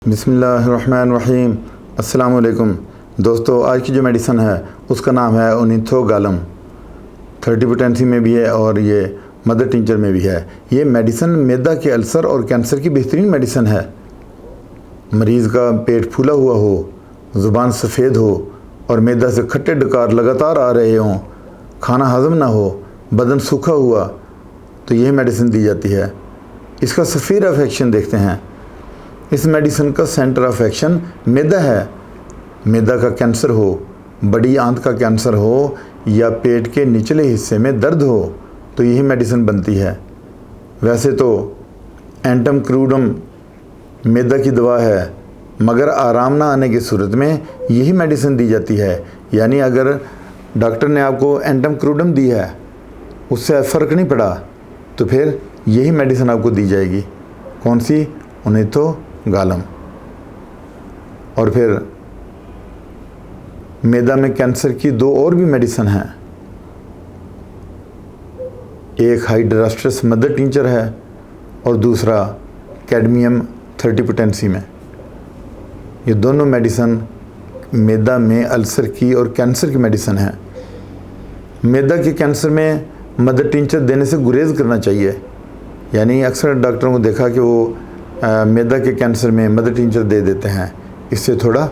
बिस्मिल्लाहिर्रहमानिर्रहीम। अस्सलाम वालेकुम दोस्तों, आज की जो मेडिसन है उसका नाम है ओनिथोगालम। 30 पोटेंसी में भी है और ये मदर टिंचर में भी है। ये मेडिसन मैदा के अल्सर और कैंसर की बेहतरीन मेडिसन है। मरीज़ का पेट फूला हुआ हो, ज़ुबान सफ़ेद हो और मैदा से खट्टे डकार लगातार आ रहे हों, खाना हज़म ना हो, बदन सूखा हुआ, तो यही मेडिसिन दी जाती है। इसका सफ़ीर ऑफ एक्शन देखते हैं। इस मेडिसिन का सेंटर ऑफ एक्शन मैदा है। मैदा का कैंसर हो, बड़ी आंत का कैंसर हो या पेट के निचले हिस्से में दर्द हो, तो यही मेडिसिन बनती है। वैसे तो एंटम क्रूडम मैदा की दवा है, मगर आराम ना आने की सूरत में यही मेडिसिन दी जाती है। यानी अगर डॉक्टर ने आपको एंटम क्रूडम दी है, उससे फ़र्क नहीं पड़ा, तो फिर यही मेडिसिन आपको दी जाएगी। कौन सी? ओनिथोगालम। और फिर मैदा में कैंसर की दो और भी मेडिसिन हैं। एक हाइड्रास्ट्रस मदर टिंचर है और दूसरा कैडमियम 30 पोटेंसी में। ये दोनों मेडिसिन मैदा में अल्सर की और कैंसर की मेडिसिन है। मैदा के कैंसर में मदर टिंचर देने से गुरेज करना चाहिए। यानी अक्सर डॉक्टरों को देखा कि वो मैदा के कैंसर में मदर टिंचर दे देते हैं। इससे थोड़ा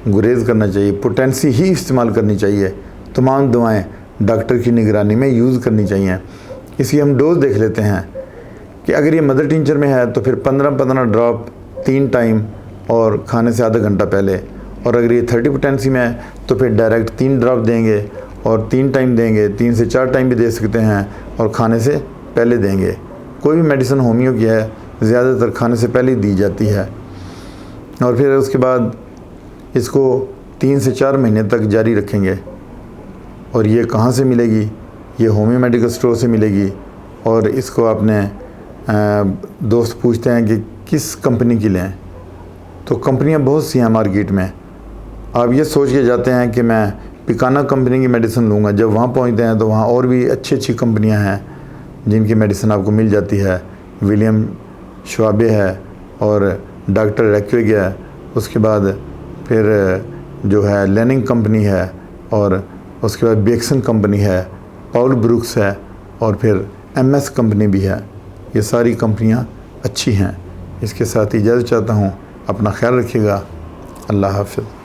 गुरेज करना चाहिए, पोटेंसी ही इस्तेमाल करनी चाहिए। तमाम दवाएं डॉक्टर की निगरानी में यूज़ करनी चाहिए। इसकी हम डोज देख लेते हैं कि अगर ये मदर टिंचर में है तो फिर 15-15 ड्रॉप 3 टाइम और खाने से आधा घंटा पहले। और अगर ये 30 पोटेंसी में है तो फिर डायरेक्ट 3 ड्रॉप देंगे और 3 टाइम देंगे, 3 से 4 टाइम भी दे सकते हैं और खाने से पहले देंगे। कोई भी मेडिसिन होमियो की है ज़्यादातर खाने से पहले दी जाती है। और फिर उसके बाद इसको 3 से 4 महीने तक जारी रखेंगे। और ये कहाँ से मिलेगी? ये होमियो मेडिकल स्टोर से मिलेगी। और इसको अपने दोस्त पूछते हैं कि किस कंपनी की लें, तो कंपनियां बहुत सी हैं मार्केट में। आप ये सोच के जाते हैं कि मैं पिकाना कंपनी की मेडिसिन लूँगा, जब वहाँ पहुँचते हैं तो वहाँ और भी अच्छी अच्छी कंपनियाँ हैं जिनकी मेडिसिन आपको मिल जाती है। विलियम श्वाबे है और डॉक्टर रैक्विग है। उसके बाद फिर जो है लेनिंग कंपनी है और उसके बाद बेक्सन कंपनी है, पाउल ब्रुक्स है और फिर MS कंपनी भी है। ये सारी कंपनियां अच्छी हैं। इसके साथ इजाज़त चाहता हूँ। अपना ख्याल रखिएगा। अल्लाह हाफ़िज़।